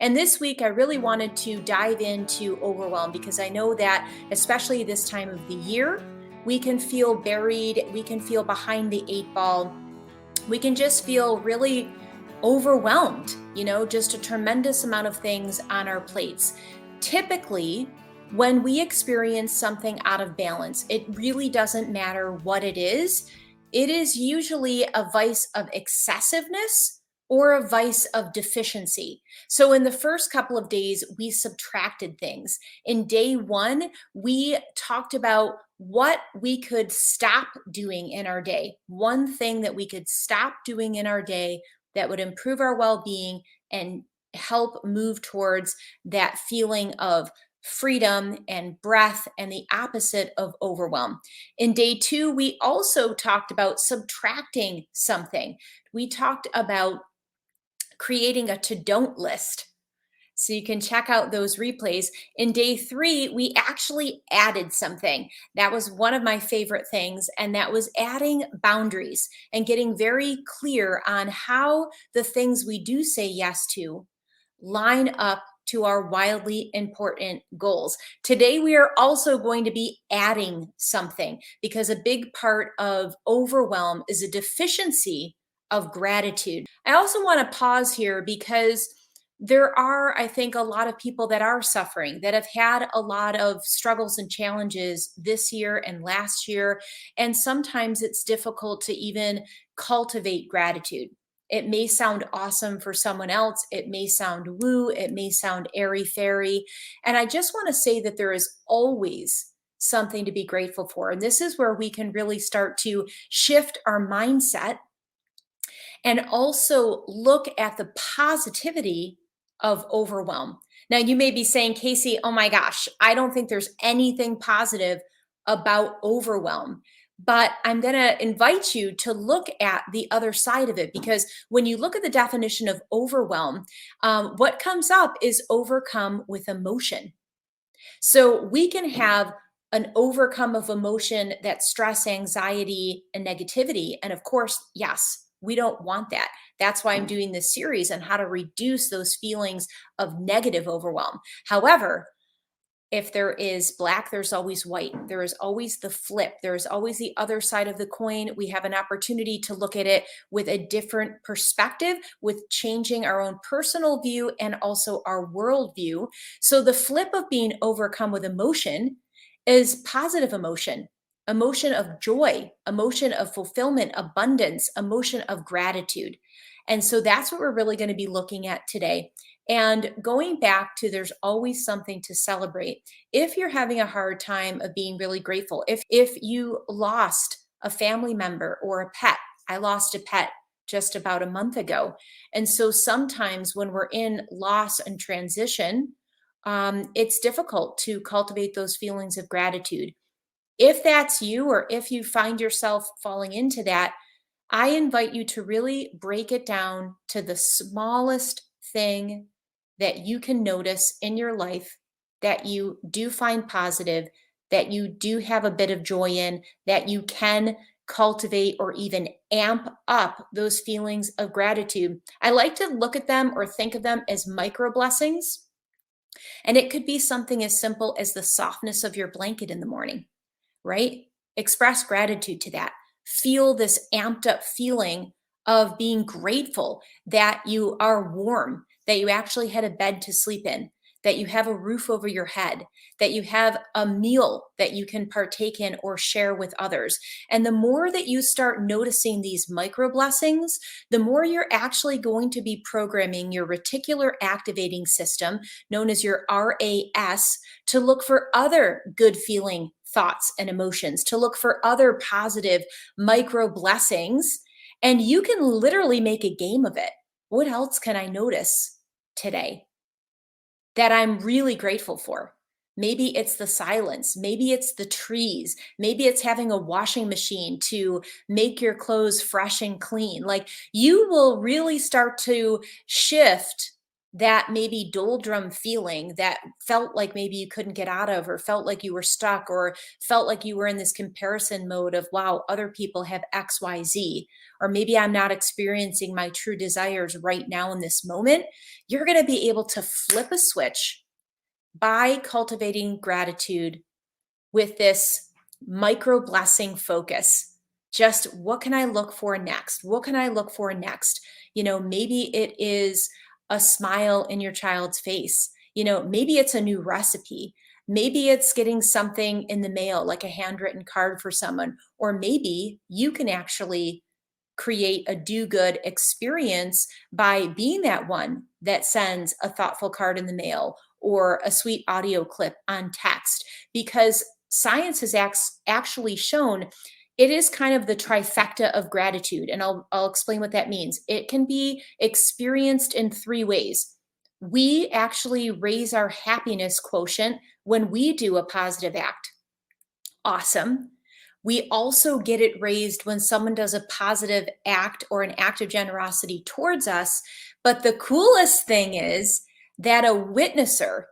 And this week, I really wanted to dive into overwhelm because I know that, especially this time of the year, we can feel buried, we can feel behind the eight ball, we can just feel really overwhelmed, just a tremendous amount of things on our plates. Typically, when we experience something out of balance, it really doesn't matter what it is. It is usually a vice of excessiveness or a vice of deficiency. So, in the first couple of days, we subtracted things. In day one, we talked about what we could stop doing in our day. One thing that we could stop doing in our day that would improve our well being and help move towards that feeling of freedom and breath and the opposite of overwhelm. In day two, we also talked about subtracting something. We talked about creating a to don't list. So you can check out those replays. In day three, we actually added something. That was one of my favorite things, and that was adding boundaries and getting very clear on how the things we do say yes to line up to our wildly important goals. Today, we are also going to be adding something because a big part of overwhelm is a deficiency of gratitude. I also want to pause here because there are, I think, a lot of people that are suffering, that have had a lot of struggles and challenges this year and last year. And sometimes it's difficult to even cultivate gratitude. It may sound awesome for someone else. It may sound woo. It may sound airy fairy. And I just want to say that there is always something to be grateful for. And this is where we can really start to shift our mindset and also look at the positivity of overwhelm. Now, you may be saying, Casey, oh my gosh, I don't think there's anything positive about overwhelm. But I'm going to invite you to look at the other side of it, because when you look at the definition of overwhelm, what comes up is overcome with emotion. So we can have an overcome of emotion that's stress, anxiety, and negativity. And of course, yes, we don't want that. That's why I'm doing this series on how to reduce those feelings of negative overwhelm. However, if there is black, there's always white. There is always the flip. There is always the other side of the coin. We have an opportunity to look at it with a different perspective, with changing our own personal view and also our world view. So the flip of being overcome with emotion is positive emotion, emotion of joy, emotion of fulfillment, abundance, emotion of gratitude. And so that's what we're really going to be looking at today. And going back to, there's always something to celebrate. If you're having a hard time of being really grateful, if you lost a family member or a pet, I lost a pet just about a month ago. And so sometimes when we're in loss and transition, it's difficult to cultivate those feelings of gratitude. If that's you, or if you find yourself falling into that, I invite you to really break it down to the smallest thing that you can notice in your life that you do find positive, that you do have a bit of joy in, that you can cultivate or even amp up those feelings of gratitude. I like to look at them or think of them as micro blessings. And it could be something as simple as the softness of your blanket in the morning, right? Express gratitude to that. Feel this amped up feeling of being grateful that you are warm, that you actually had a bed to sleep in, that you have a roof over your head, that you have a meal that you can partake in or share with others. And the more that you start noticing these micro blessings, the more you're actually going to be programming your reticular activating system, known as your RAS, to look for other good feeling thoughts and emotions, to look for other positive micro blessings. And you can literally make a game of it. What else can I notice today that I'm really grateful for? Maybe it's the silence. Maybe it's the trees. Maybe it's having a washing machine to make your clothes fresh and clean. Like, you will really start to shift that maybe doldrum feeling that felt like maybe you couldn't get out of, or felt like you were stuck, or felt like you were in this comparison mode of, wow, other people have XYZ, or maybe I'm not experiencing my true desires right now in this moment, you're going to be able to flip a switch by cultivating gratitude with this micro blessing focus. Just what can I look for next? What can I look for next? Maybe it is a smile in your child's face. Maybe it's a new recipe. Maybe it's getting something in the mail, like a handwritten card for someone. Or maybe you can actually create a do good experience by being that one that sends a thoughtful card in the mail or a sweet audio clip on text, because science has actually shown it is kind of the trifecta of gratitude. And I'll explain what that means. It can be experienced in three ways. We actually raise our happiness quotient when we do a positive act. Awesome. We also get it raised when someone does a positive act or an act of generosity towards us. But the coolest thing is that a witnesser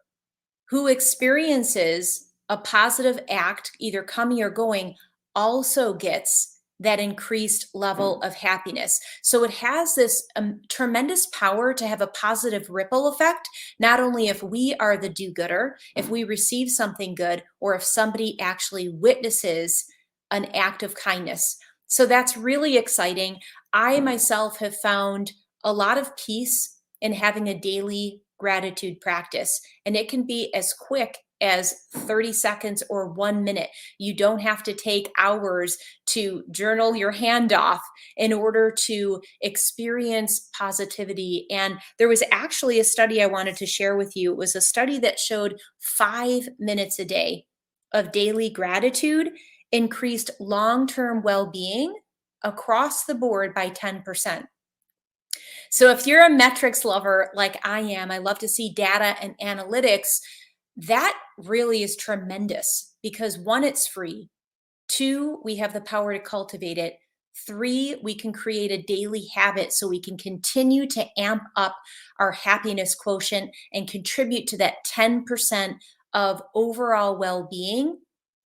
who experiences a positive act, either coming or going, also gets that increased level of happiness. So it has this tremendous power to have a positive ripple effect, not only if we are the do gooder, if we receive something good, or if somebody actually witnesses an act of kindness. So that's really exciting. I myself have found a lot of peace in having a daily gratitude practice, and it can be as quick as 30 seconds or 1 minute. You don't have to take hours to journal your hand off in order to experience positivity. And there was actually a study I wanted to share with you. It was a study that showed 5 minutes a day of daily gratitude increased long-term well-being across the board by 10%. So if you're a metrics lover like I am, I love to see data and analytics. That really is tremendous because one, it's free. Two, we have the power to cultivate it. Three, we can create a daily habit so we can continue to amp up our happiness quotient and contribute to that 10% of overall well-being.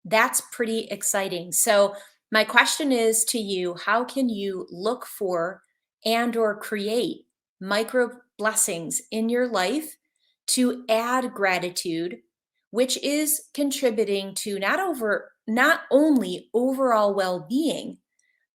That's pretty exciting. So my question is to you, how can you look for and or create micro blessings in your life to add gratitude, which is contributing to not only overall well-being,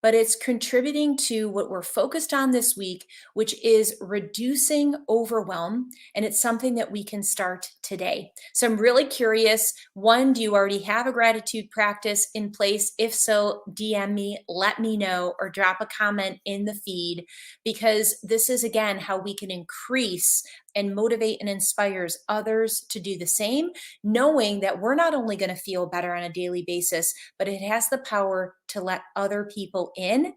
but it's contributing to what we're focused on this week, which is reducing overwhelm. And it's something that we can start today. So I'm really curious. One, do you already have a gratitude practice in place? If so, DM me, let me know, or drop a comment in the feed, because this is, again, how we can increase and motivate and inspires others to do the same, knowing that we're not only going to feel better on a daily basis, but it has the power to let other people in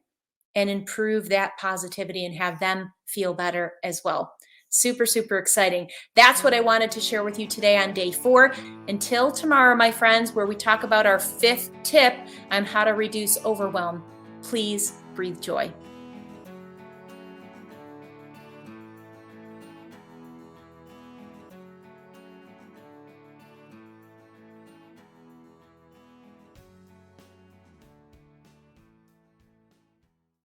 and improve that positivity and have them feel better as well. Super, super exciting. That's what I wanted to share with you today on day 4. Until tomorrow, my friends, where we talk about our 5th tip on how to reduce overwhelm. Please breathe joy.